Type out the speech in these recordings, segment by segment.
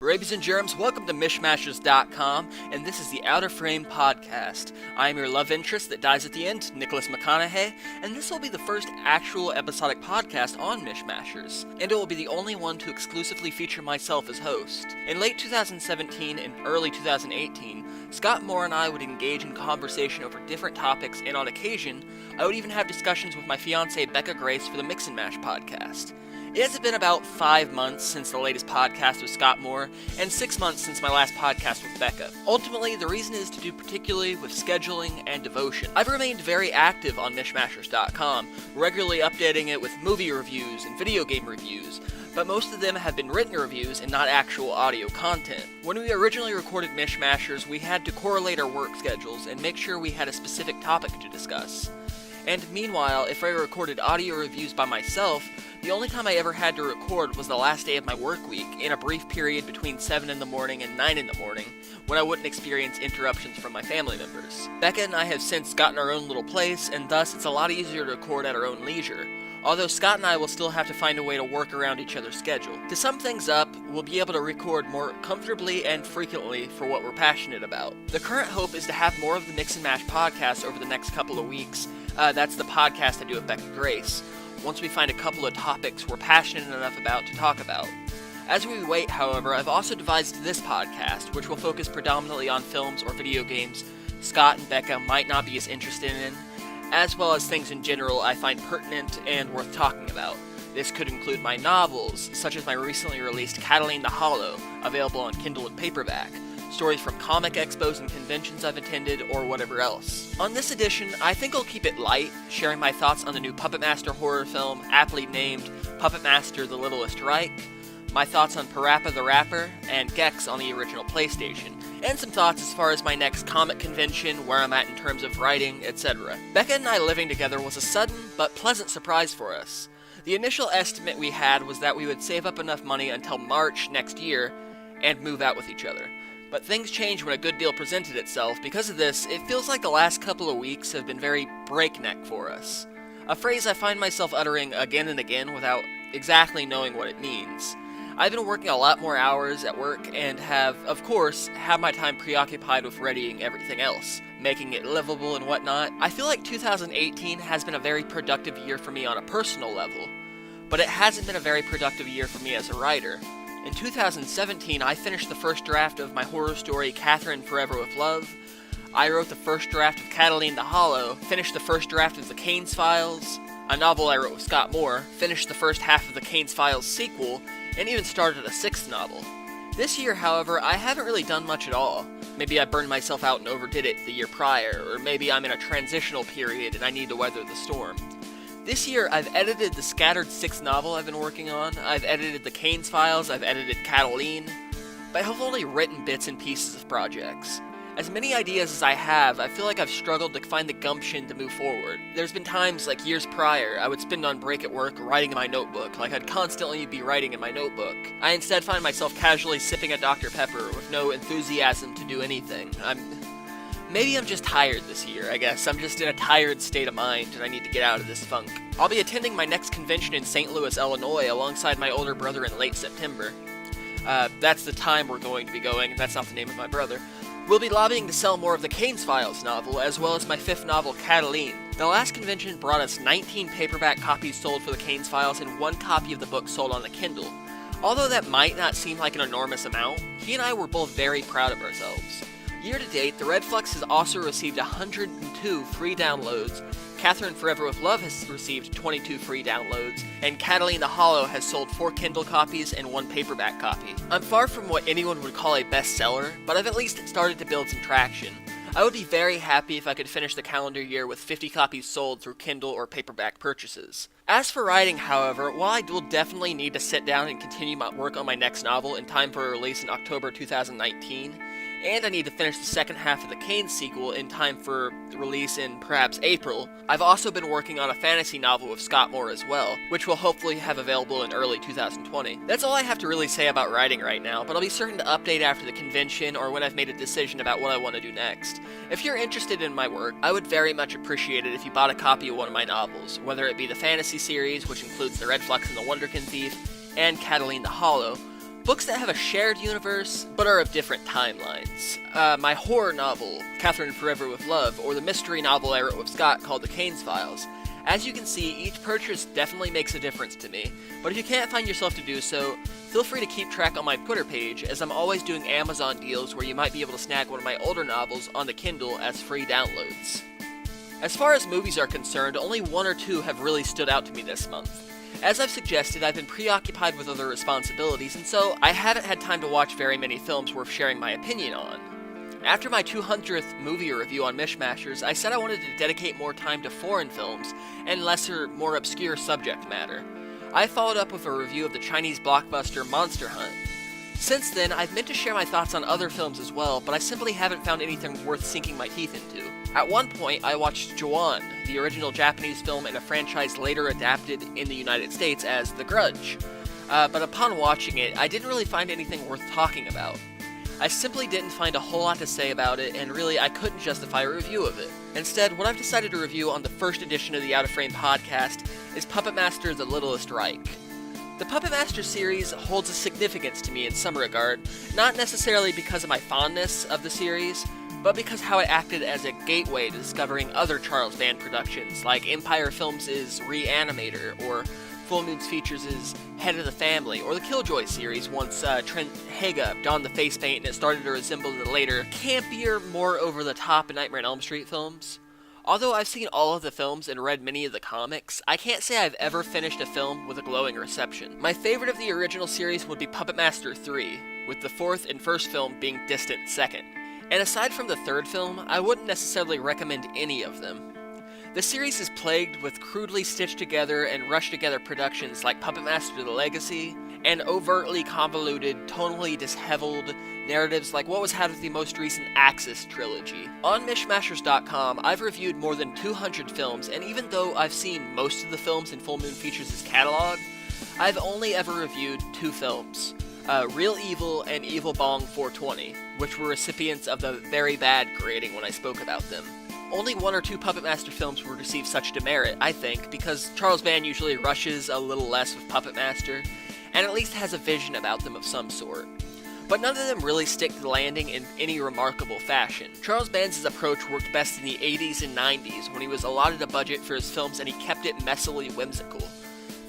Rabies and Germs, welcome to Mishmashers.com, and this is the Outer Frame Podcast. I am your love interest that dies at the end, Nicholas McConnaughay, and this will be the first actual episodic podcast on Mishmashers, and it will be the only one to exclusively feature myself as host. In late 2017 and early 2018, Scott Moore and I would engage in conversation over different topics, and on occasion, I would even have discussions with my fiancée Becca Grace for the Mix and Mash podcast. It has been about 5 months since the latest podcast with Scott Moore, and 6 months since my last podcast with Becca. Ultimately, the reason is to do particularly with scheduling and devotion. I've remained very active on Mishmashers.com, regularly updating it with movie reviews and video game reviews, but most of them have been written reviews and not actual audio content. When we originally recorded Mishmashers, we had to correlate our work schedules and make sure we had a specific topic to discuss. And meanwhile, if I recorded audio reviews by myself, the only time I ever had to record was the last day of my work week, in a brief period between 7 in the morning and 9 in the morning, when I wouldn't experience interruptions from my family members. Becca and I have since gotten our own little place, and thus it's a lot easier to record at our own leisure, although Scott and I will still have to find a way to work around each other's schedule. To sum things up, we'll be able to record more comfortably and frequently for what we're passionate about. The current hope is to have more of the Mix and Mash podcast over the next couple of weeks. That's the podcast I do with Becca Grace, once we find a couple of topics we're passionate enough about to talk about. As we wait, however, I've also devised this podcast, which will focus predominantly on films or video games Scott and Becca might not be as interested in, as well as things in general I find pertinent and worth talking about. This could include my novels, such as my recently released Cataline the Hollow, available on Kindle and paperback, stories from comic expos and conventions I've attended, or whatever else. On this edition, I think I'll keep it light, sharing my thoughts on the new Puppet Master horror film, aptly named Puppet Master The Littlest Reich, my thoughts on PaRappa the Rapper, and Gex on the original PlayStation, and some thoughts as far as my next comic convention, where I'm at in terms of writing, etc. Becca and I living together was a sudden but pleasant surprise for us. The initial estimate we had was that we would save up enough money until March next year and move out with each other. But things changed when a good deal presented itself. Because of this, it feels like the last couple of weeks have been very breakneck for us. A phrase I find myself uttering again and again without exactly knowing what it means. I've been working a lot more hours at work and have, of course, had my time preoccupied with readying everything else, making it livable and whatnot. I feel like 2018 has been a very productive year for me on a personal level, but it hasn't been a very productive year for me as a writer. In 2017, I finished the first draft of my horror story, Catherine Forever with Love. I wrote the first draft of Cataline the Hollow, finished the first draft of The Kane's Files, a novel I wrote with Scott Moore, finished the first half of the Kane's Files sequel, and even started a 6th novel. This year, however, I haven't really done much at all. Maybe I burned myself out and overdid it the year prior, or maybe I'm in a transitional period and I need to weather the storm. This year, I've edited the scattered 6th novel I've been working on, I've edited The Kane's Files, I've edited Cataline, but I've only written bits and pieces of projects. As many ideas as I have, I feel like I've struggled to find the gumption to move forward. There's been times, like years prior, I would spend on break at work writing in my notebook, like I'd constantly be writing in my notebook. I instead find myself casually sipping a Dr. Pepper with no enthusiasm to do anything. Maybe I'm just tired this year, I guess. I'm just in a tired state of mind, and I need to get out of this funk. I'll be attending my next convention in St. Louis, Illinois, alongside my older brother in late September. That's the time we're going to be going, and that's not the name of my brother. We'll be lobbying to sell more of the Kane's Files novel, as well as my 5th novel, Cataline. The last convention brought us 19 paperback copies sold for the Kane's Files and 1 copy of the book sold on the Kindle. Although that might not seem like an enormous amount, he and I were both very proud of ourselves. Year to date, The Red Flux has also received 102 free downloads, Catherine Forever with Love has received 22 free downloads, and Cataline the Hollow has sold 4 Kindle copies and 1 paperback copy. I'm far from what anyone would call a bestseller, but I've at least started to build some traction. I would be very happy if I could finish the calendar year with 50 copies sold through Kindle or paperback purchases. As for writing, however, while I will definitely need to sit down and continue my work on my next novel in time for a release in October 2019, and I need to finish the second half of the Kane sequel in time for release in perhaps April, I've also been working on a fantasy novel with Scott Moore as well, which we'll hopefully have available in early 2020. That's all I have to really say about writing right now, but I'll be certain to update after the convention or when I've made a decision about what I want to do next. If you're interested in my work, I would very much appreciate it if you bought a copy of one of my novels, whether it be the fantasy series, which includes The Red Flux and the Wonderkin Thief, and Cataline the Hollow, books that have a shared universe, but are of different timelines. My horror novel, Catherine Forever with Love, or the mystery novel I wrote with Scott called The Kane's Files. As you can see, each purchase definitely makes a difference to me, but if you can't find yourself to do so, feel free to keep track on my Twitter page, as I'm always doing Amazon deals where you might be able to snag one of my older novels on the Kindle as free downloads. As far as movies are concerned, only one or two have really stood out to me this month. As I've suggested, I've been preoccupied with other responsibilities, and so I haven't had time to watch very many films worth sharing my opinion on. After my 200th movie review on Mishmashers, I said I wanted to dedicate more time to foreign films and lesser, more obscure subject matter. I followed up with a review of the Chinese blockbuster Monster Hunt. Since then, I've meant to share my thoughts on other films as well, but I simply haven't found anything worth sinking my teeth into. At one point, I watched Ju-On, the original Japanese film and a franchise later adapted in the United States as The Grudge. But upon watching it, I didn't really find anything worth talking about. I simply didn't find a whole lot to say about it, and really I couldn't justify a review of it. Instead, what I've decided to review on the first edition of the Out of Frame podcast is Puppet Master: The Littlest Reich. The Puppet Master series holds a significance to me in some regard, not necessarily because of my fondness of the series, but because how it acted as a gateway to discovering other Charles Band productions, like Empire Films' Reanimator, or Full Moon's Features' Head of the Family, or the Killjoy series once Trent Haga donned the face paint and it started to resemble the later, campier, more over-the-top Nightmare on Elm Street films. Although I've seen all of the films and read many of the comics, I can't say I've ever finished a film with a glowing reception. My favorite of the original series would be Puppet Master 3, with the fourth and first film being distant second. And aside from the third film, I wouldn't necessarily recommend any of them. The series is plagued with crudely stitched together and rushed together productions like Puppet Master: The Legacy, and overtly convoluted, tonally disheveled narratives like what was had with the most recent Axis trilogy. On Mishmashers.com, I've reviewed more than 200 films, and even though I've seen most of the films in Full Moon Features' catalog, I've only ever reviewed two films. Real Evil and Evil Bong 420, which were recipients of the very bad grading when I spoke about them. Only one or two Puppet Master films would receive such demerit, I think, because Charles Band usually rushes a little less with Puppet Master, and at least has a vision about them of some sort. But none of them really stick to the landing in any remarkable fashion. Charles Band's approach worked best in the 80s and 90s, when he was allotted a budget for his films and he kept it messily whimsical.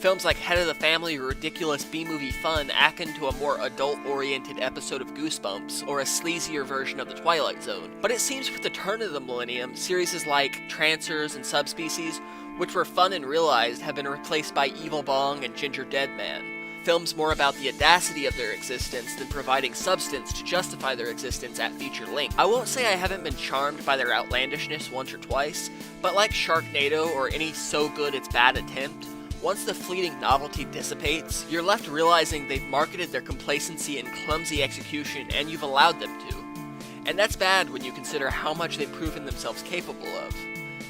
Films like Head of the Family or ridiculous B-movie fun akin to a more adult-oriented episode of Goosebumps, or a sleazier version of The Twilight Zone. But it seems with the turn of the millennium, series like Trancers and Subspecies, which were fun and realized, have been replaced by Evil Bong and Ginger Dead Man. Films more about the audacity of their existence than providing substance to justify their existence at feature length. I won't say I haven't been charmed by their outlandishness once or twice, but like Sharknado or any so good it's bad attempt, once the fleeting novelty dissipates, you're left realizing they've marketed their complacency and clumsy execution, and you've allowed them to. And that's bad when you consider how much they've proven themselves capable of.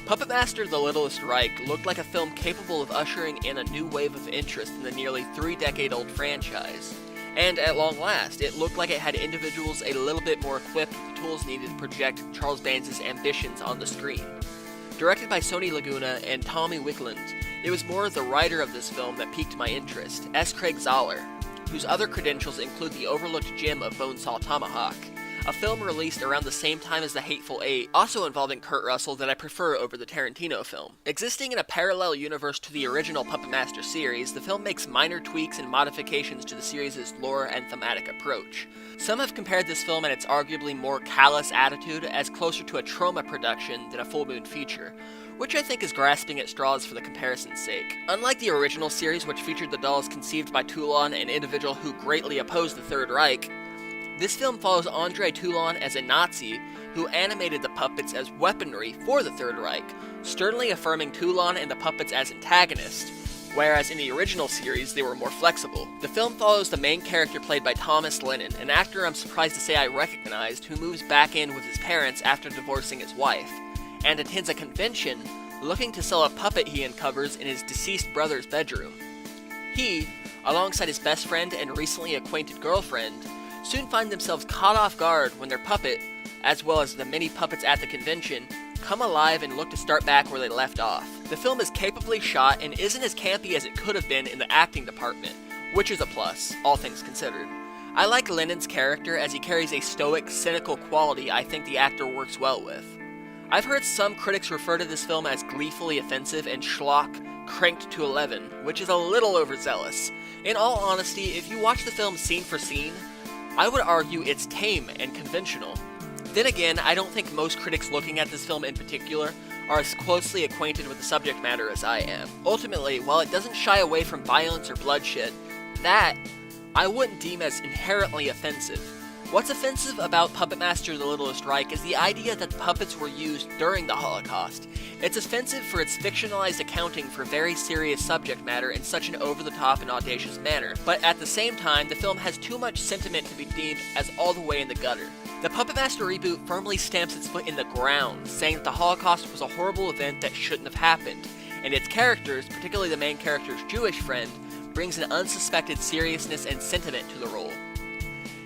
Puppet Master: The Littlest Reich looked like a film capable of ushering in a new wave of interest in the nearly 3-decade-old franchise. And at long last, it looked like it had individuals a little bit more equipped with the tools needed to project Charles Band's ambitions on the screen. Directed by Sonny Laguna and Tommy Wickland, it was more the writer of this film that piqued my interest, S. Craig Zahler, whose other credentials include the overlooked gem of Bonesaw Tomahawk, a film released around the same time as The Hateful Eight, also involving Kurt Russell, that I prefer over the Tarantino film. Existing in a parallel universe to the original Puppet Master series, the film makes minor tweaks and modifications to the series' lore and thematic approach. Some have compared this film and its arguably more callous attitude as closer to a Troma production than a Full Moon feature, which I think is grasping at straws for the comparison's sake. Unlike the original series, which featured the dolls conceived by Toulon, an individual who greatly opposed the Third Reich, this film follows Andre Toulon as a Nazi who animated the puppets as weaponry for the Third Reich, sternly affirming Toulon and the puppets as antagonists, whereas in the original series they were more flexible. The film follows the main character played by Thomas Lennon, an actor I'm surprised to say I recognized, who moves back in with his parents after divorcing his wife, and attends a convention looking to sell a puppet he uncovers in his deceased brother's bedroom. He, alongside his best friend and recently acquainted girlfriend, soon find themselves caught off guard when their puppet, as well as the many puppets at the convention, come alive and look to start back where they left off. The film is capably shot and isn't as campy as it could have been in the acting department, which is a plus, all things considered. I like Lennon's character as he carries a stoic, cynical quality I think the actor works well with. I've heard some critics refer to this film as gleefully offensive and schlock cranked to 11, which is a little overzealous. In all honesty, if you watch the film scene for scene, I would argue it's tame and conventional. Then again, I don't think most critics looking at this film in particular are as closely acquainted with the subject matter as I am. Ultimately, while it doesn't shy away from violence or bloodshed, that I wouldn't deem as inherently offensive. What's offensive about Puppet Master the Littlest Reich is the idea that the puppets were used during the Holocaust. It's offensive for its fictionalized accounting for very serious subject matter in such an over-the-top and audacious manner, but at the same time, the film has too much sentiment to be deemed as all the way in the gutter. The Puppet Master reboot firmly stamps its foot in the ground, saying that the Holocaust was a horrible event that shouldn't have happened, and its characters, particularly the main character's Jewish friend, brings an unsuspected seriousness and sentiment to the role.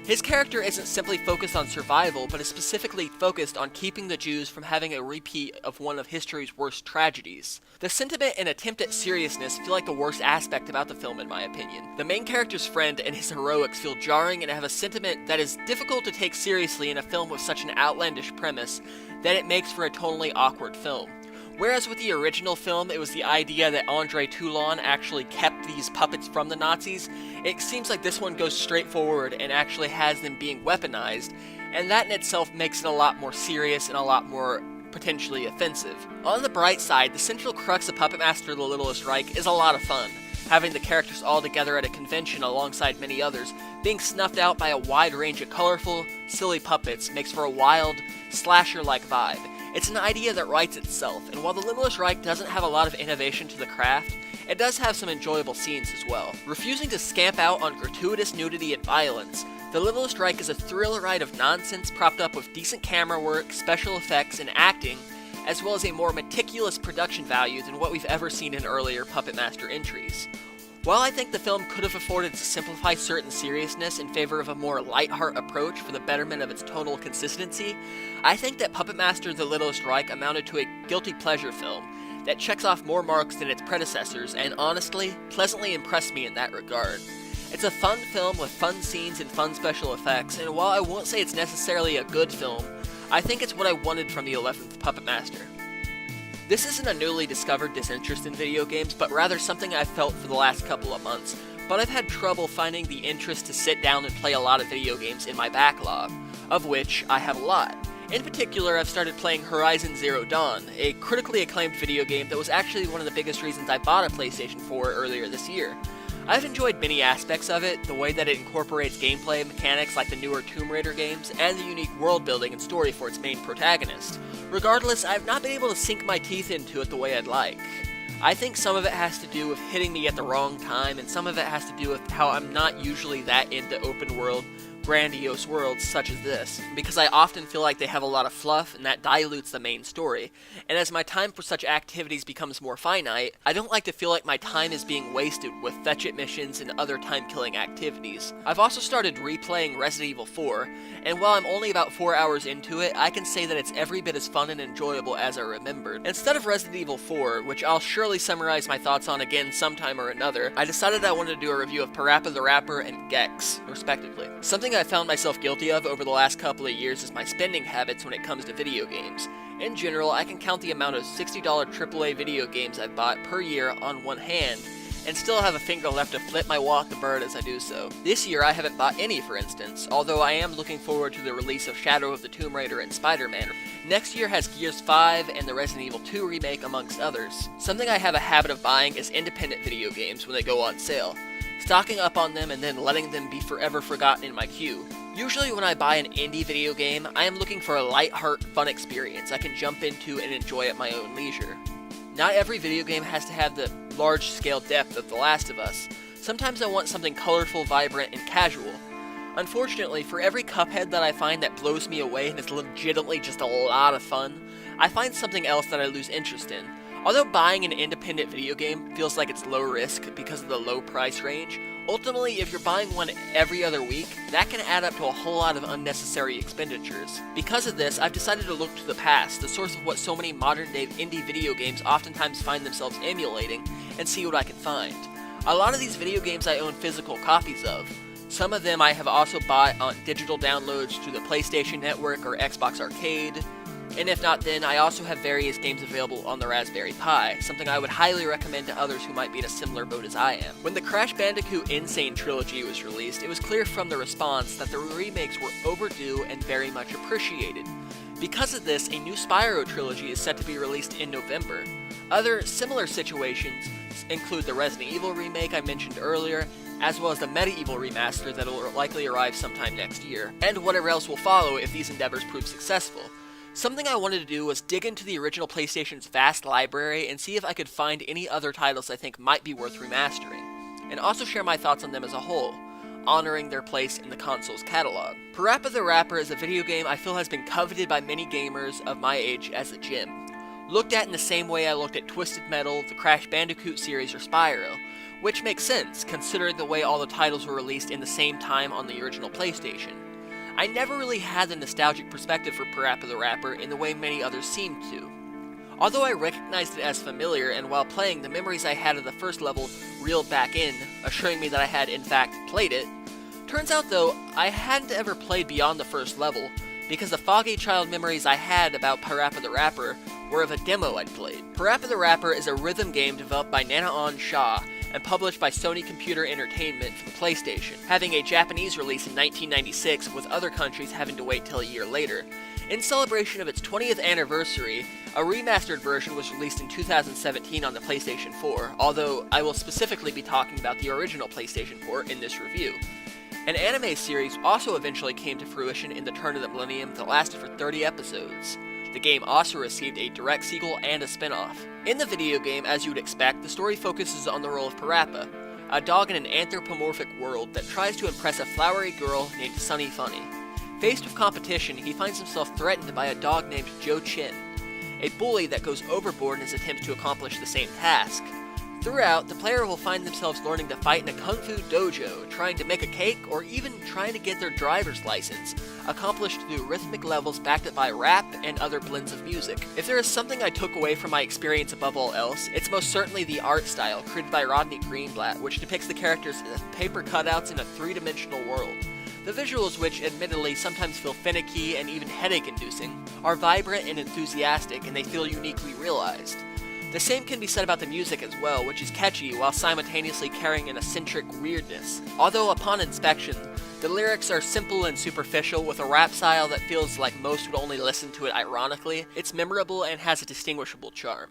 His character isn't simply focused on survival, but is specifically focused on keeping the Jews from having a repeat of one of history's worst tragedies. The sentiment and attempt at seriousness feel like the worst aspect about the film in my opinion. The main character's friend and his heroics feel jarring and have a sentiment that is difficult to take seriously in a film with such an outlandish premise that it makes for a totally awkward film. Whereas with the original film, it was the idea that Andre Toulon actually kept these puppets from the Nazis, it seems like this one goes straight forward and actually has them being weaponized, and that in itself makes it a lot more serious and a lot more potentially offensive. On the bright side, the central crux of Puppet Master the Littlest Reich is a lot of fun, having the characters all together at a convention alongside many others, being snuffed out by a wide range of colorful, silly puppets makes for a wild, slasher-like vibe. It's an idea that writes itself, and while The Littlest Reich doesn't have a lot of innovation to the craft, it does have some enjoyable scenes as well. Refusing to scamp out on gratuitous nudity and violence, The Littlest Reich is a thrill ride of nonsense propped up with decent camera work, special effects, and acting, as well as a more meticulous production value than what we've ever seen in earlier Puppet Master entries. While I think the film could have afforded to simplify certain seriousness in favor of a more lighthearted approach for the betterment of its tonal consistency, I think that Puppet Master the Littlest Reich amounted to a guilty pleasure film that checks off more marks than its predecessors and honestly, pleasantly impressed me in that regard. It's a fun film with fun scenes and fun special effects, and while I won't say it's necessarily a good film, I think it's what I wanted from the 11th Puppet Master. This isn't a newly discovered disinterest in video games, but rather something I've felt for the last couple of months, but I've had trouble finding the interest to sit down and play a lot of video games in my backlog, of which I have a lot. In particular, I've started playing Horizon Zero Dawn, a critically acclaimed video game that was actually one of the biggest reasons I bought a PlayStation 4 earlier this year. I've enjoyed many aspects of it, the way that it incorporates gameplay mechanics like the newer Tomb Raider games, and the unique world building and story for its main protagonist. Regardless, I've not been able to sink my teeth into it the way I'd like. I think some of it has to do with hitting me at the wrong time, and some of it has to do with how I'm not usually that into open world, grandiose worlds such as this, because I often feel like they have a lot of fluff and that dilutes the main story, and as my time for such activities becomes more finite, I don't like to feel like my time is being wasted with fetch-it missions and other time-killing activities. I've also started replaying Resident Evil 4, and while I'm only about 4 hours into it, I can say that it's every bit as fun and enjoyable as I remembered. Instead of Resident Evil 4, which I'll surely summarize my thoughts on again sometime or another, I decided I wanted to do a review of PaRappa the Rapper and Gex, respectively. Something I found myself guilty of over the last couple of years is my spending habits when it comes to video games. In general, I can count the amount of $60 AAA video games I've bought per year on one hand, and still have a finger left to flip my walk the bird as I do so. This year I haven't bought any, for instance, although I am looking forward to the release of Shadow of the Tomb Raider and Spider-Man. Next year has Gears 5 and the Resident Evil 2 remake amongst others. Something I have a habit of buying is independent video games when they go on sale, stocking up on them and then letting them be forever forgotten in my queue. Usually when I buy an indie video game, I am looking for a light-hearted, fun experience I can jump into and enjoy at my own leisure. Not every video game has to have the large-scale depth of The Last of Us. Sometimes I want something colorful, vibrant, and casual. Unfortunately, for every Cuphead that I find that blows me away and is legitimately just a lot of fun, I find something else that I lose interest in. Although buying an independent video game feels like it's low risk because of the low price range, ultimately if you're buying one every other week, that can add up to a whole lot of unnecessary expenditures. Because of this, I've decided to look to the past, the source of what so many modern-day indie video games oftentimes find themselves emulating, and see what I can find. A lot of these video games I own physical copies of. Some of them I have also bought on digital downloads through the PlayStation Network or Xbox Arcade, and if not then, I also have various games available on the Raspberry Pi, something I would highly recommend to others who might be in a similar boat as I am. When the Crash Bandicoot N. Sane Trilogy was released, it was clear from the response that the remakes were overdue and very much appreciated. Because of this, a new Spyro trilogy is set to be released in November. Other similar situations include the Resident Evil remake I mentioned earlier, as well as the Medieval remaster that will likely arrive sometime next year, and whatever else will follow if these endeavors prove successful. Something I wanted to do was dig into the original PlayStation's vast library and see if I could find any other titles I think might be worth remastering, and also share my thoughts on them as a whole, honoring their place in the console's catalog. PaRappa the Rapper is a video game I feel has been coveted by many gamers of my age as a gem. Looked at in the same way I looked at Twisted Metal, the Crash Bandicoot series, or Spyro, which makes sense considering the way all the titles were released in the same time on the original PlayStation. I never really had the nostalgic perspective for PaRappa the Rapper in the way many others seemed to. Although I recognized it as familiar, and while playing, the memories I had of the first level reeled back in, assuring me that I had in fact played it. Turns out though, I hadn't ever played beyond the first level, because the foggy child memories I had about PaRappa the Rapper were of a demo I'd played. PaRappa the Rapper is a rhythm game developed by Nana-on Shaw and published by Sony Computer Entertainment for the PlayStation, having a Japanese release in 1996 with other countries having to wait till a year later. In celebration of its 20th anniversary, a remastered version was released in 2017 on the PlayStation 4, although I will specifically be talking about the original PlayStation 4 in this review. An anime series also eventually came to fruition in the turn of the millennium that lasted for 30 episodes. The game also received a direct sequel and a spin-off. In the video game, as you would expect, the story focuses on the role of PaRappa, a dog in an anthropomorphic world that tries to impress a flowery girl named Sunny Funny. Faced with competition, he finds himself threatened by a dog named Joe Chin, a bully that goes overboard in his attempts to accomplish the same task. Throughout, the player will find themselves learning to fight in a kung fu dojo, trying to make a cake, or even trying to get their driver's license, accomplished through rhythmic levels backed up by rap and other blends of music. If there is something I took away from my experience above all else, it's most certainly the art style created by Rodney Greenblatt, which depicts the characters as paper cutouts in a three-dimensional world. The visuals, which admittedly sometimes feel finicky and even headache-inducing, are vibrant and enthusiastic, and they feel uniquely realized. The same can be said about the music as well, which is catchy while simultaneously carrying an eccentric weirdness. Although upon inspection, the lyrics are simple and superficial with a rap style that feels like most would only listen to it ironically, it's memorable and has a distinguishable charm.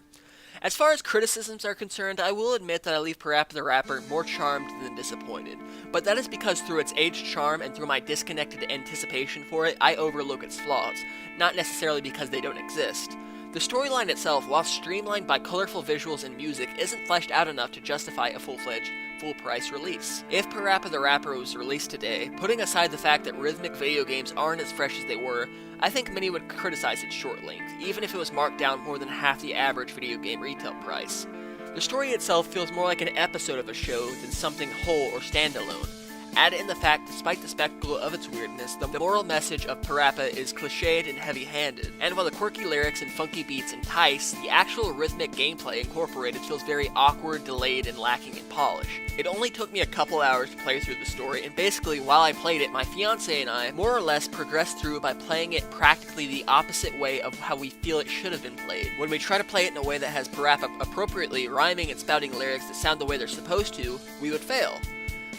As far as criticisms are concerned, I will admit that I leave PaRappa the Rapper more charmed than disappointed, but that is because through its aged charm and through my disconnected anticipation for it, I overlook its flaws, not necessarily because they don't exist. The storyline itself, while streamlined by colorful visuals and music, isn't fleshed out enough to justify a full-fledged, full-price release. If PaRappa the Rapper was released today, putting aside the fact that rhythmic video games aren't as fresh as they were, I think many would criticize its short length, even if it was marked down more than half the average video game retail price. The story itself feels more like an episode of a show than something whole or standalone. Add in the fact, despite the spectacle of its weirdness, the moral message of PaRappa is cliched and heavy-handed, and while the quirky lyrics and funky beats entice, the actual rhythmic gameplay incorporated feels very awkward, delayed, and lacking in polish. It only took me a couple hours to play through the story, and basically while I played it, my fiancé and I more or less progressed through by playing it practically the opposite way of how we feel it should have been played. When we try to play it in a way that has PaRappa appropriately rhyming and spouting lyrics that sound the way they're supposed to, we would fail.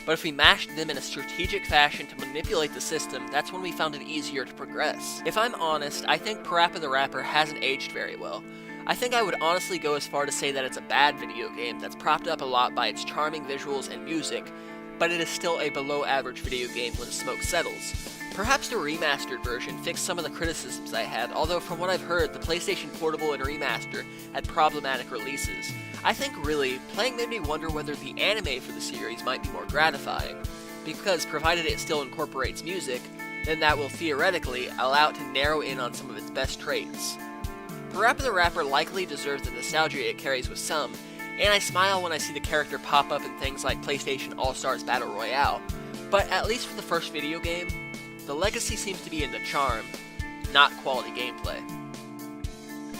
But if we mashed them in a strategic fashion to manipulate the system, that's when we found it easier to progress. If I'm honest, I think PaRappa the Rapper hasn't aged very well. I think I would honestly go as far to say that it's a bad video game that's propped up a lot by its charming visuals and music, but it is still a below-average video game when the smoke settles. Perhaps the remastered version fixed some of the criticisms I had, although from what I've heard, the PlayStation Portable and Remaster had problematic releases. I think really, playing made me wonder whether the anime for the series might be more gratifying, because provided it still incorporates music, then that will theoretically allow it to narrow in on some of its best traits. PaRappa the Rapper likely deserves the nostalgia it carries with some, and I smile when I see the character pop up in things like PlayStation All-Stars Battle Royale, but at least for the first video game, the legacy seems to be in the charm, not quality gameplay.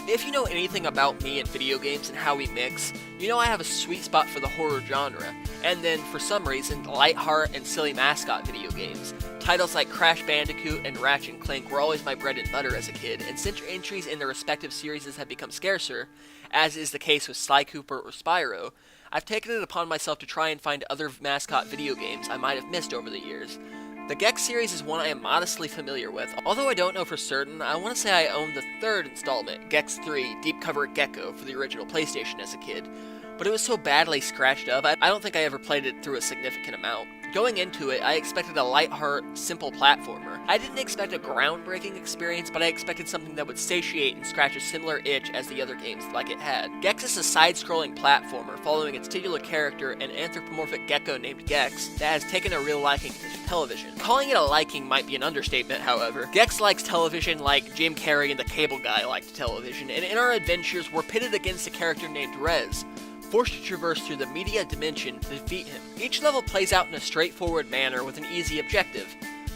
If you know anything about me and video games and how we mix, you know I have a sweet spot for the horror genre, and then, for some reason, lightheart and silly mascot video games. Titles like Crash Bandicoot and Ratchet & Clank were always my bread and butter as a kid, and since entries in their respective series have become scarcer, as is the case with Sly Cooper or Spyro, I've taken it upon myself to try and find other mascot video games I might have missed over the years. The Gex series is one I am modestly familiar with. Although I don't know for certain, I want to say I owned the third installment, Gex 3 Deep Cover Gecko, for the original PlayStation as a kid, but it was so badly scratched up, I don't think I ever played it through a significant amount. Going into it, I expected a lightheart, simple platformer. I didn't expect a groundbreaking experience, but I expected something that would satiate and scratch a similar itch as the other games like it had. Gex is a side-scrolling platformer following its titular character, an anthropomorphic gecko named Gex, that has taken a real liking to television. Calling it a liking might be an understatement, however. Gex likes television like Jim Carrey and the Cable Guy liked television, and in our adventures, we're pitted against a character named Rez, forced to traverse through the media dimension to defeat him. Each level plays out in a straightforward manner with an easy objective.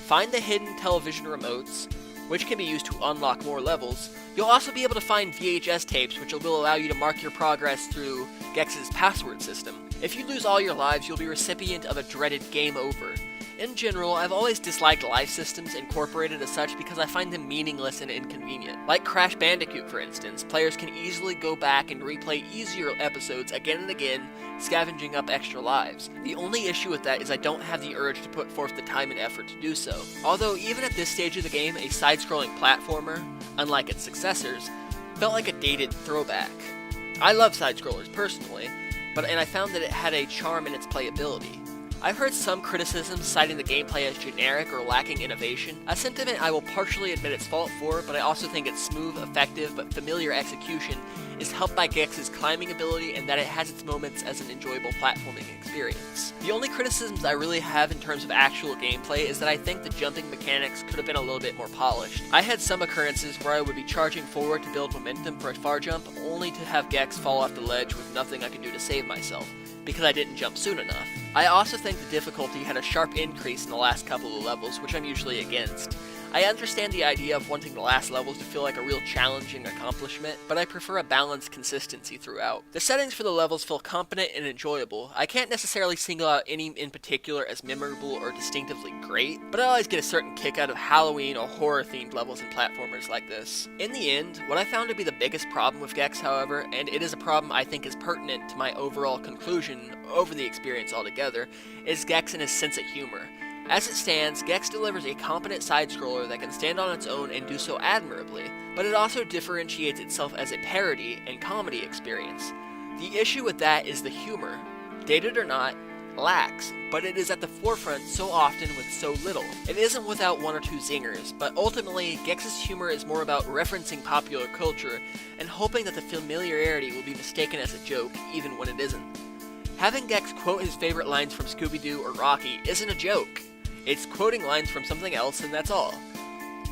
Find the hidden television remotes, which can be used to unlock more levels. You'll also be able to find VHS tapes, which will allow you to mark your progress through Gex's password system. If you lose all your lives, you'll be recipient of a dreaded game over. In general, I've always disliked life systems incorporated as such because I find them meaningless and inconvenient. Like Crash Bandicoot, for instance, players can easily go back and replay easier episodes again and again, scavenging up extra lives. The only issue with that is I don't have the urge to put forth the time and effort to do so. Although, even at this stage of the game, a side-scrolling platformer, unlike its successors, felt like a dated throwback. I love side-scrollers personally, and I found that it had a charm in its playability. I've heard some criticisms citing the gameplay as generic or lacking innovation, a sentiment I will partially admit its fault for, but I also think its smooth, effective, but familiar execution is helped by Gex's climbing ability and that it has its moments as an enjoyable platforming experience. The only criticisms I really have in terms of actual gameplay is that I think the jumping mechanics could have been a little bit more polished. I had some occurrences where I would be charging forward to build momentum for a far jump, only to have Gex fall off the ledge with nothing I could do to save myself, because I didn't jump soon enough. I also think the difficulty had a sharp increase in the last couple of levels, which I'm usually against. I understand the idea of wanting the last levels to feel like a real challenging accomplishment, but I prefer a balanced consistency throughout. The settings for the levels feel competent and enjoyable. I can't necessarily single out any in particular as memorable or distinctively great, but I always get a certain kick out of Halloween or horror-themed levels in platformers like this. In the end, what I found to be the biggest problem with Gex, however, and it is a problem I think is pertinent to my overall conclusion over the experience altogether, is Gex and his sense of humor. As it stands, Gex delivers a competent side-scroller that can stand on its own and do so admirably, but it also differentiates itself as a parody and comedy experience. The issue with that is the humor, dated or not, lacks, but it is at the forefront so often with so little. It isn't without one or two zingers, but ultimately, Gex's humor is more about referencing popular culture and hoping that the familiarity will be mistaken as a joke, even when it isn't. Having Gex quote his favorite lines from Scooby-Doo or Rocky isn't a joke. It's quoting lines from something else, and that's all.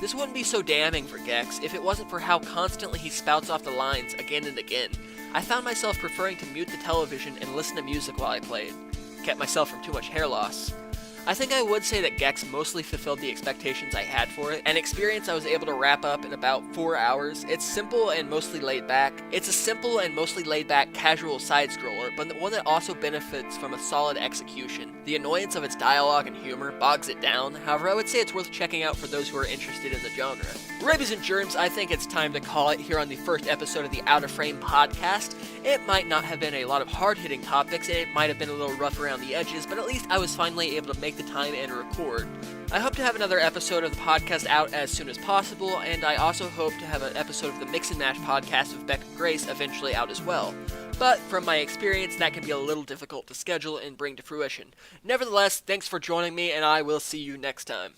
This wouldn't be so damning for Gex if it wasn't for how constantly he spouts off the lines again and again. I found myself preferring to mute the television and listen to music while I played. Kept myself from too much hair loss. I think I would say that Gex mostly fulfilled the expectations I had for it, an experience I was able to wrap up in about 4 hours. It's simple and mostly laid back. It's a simple and mostly laid back casual side-scroller, but one that also benefits from a solid execution. The annoyance of its dialogue and humor bogs it down, however I would say it's worth checking out for those who are interested in the genre. Rabies and germs, I think it's time to call it here on the first episode of the Out of Frame podcast. It might not have been a lot of hard-hitting topics, and it might have been a little rough around the edges, but at least I was finally able to make the time and record. I hope to have another episode of the podcast out as soon as possible, and I also hope to have an episode of the Mix and Mash podcast with Beck and Grace eventually out as well. But from my experience, that can be a little difficult to schedule and bring to fruition. Nevertheless, thanks for joining me, and I will see you next time.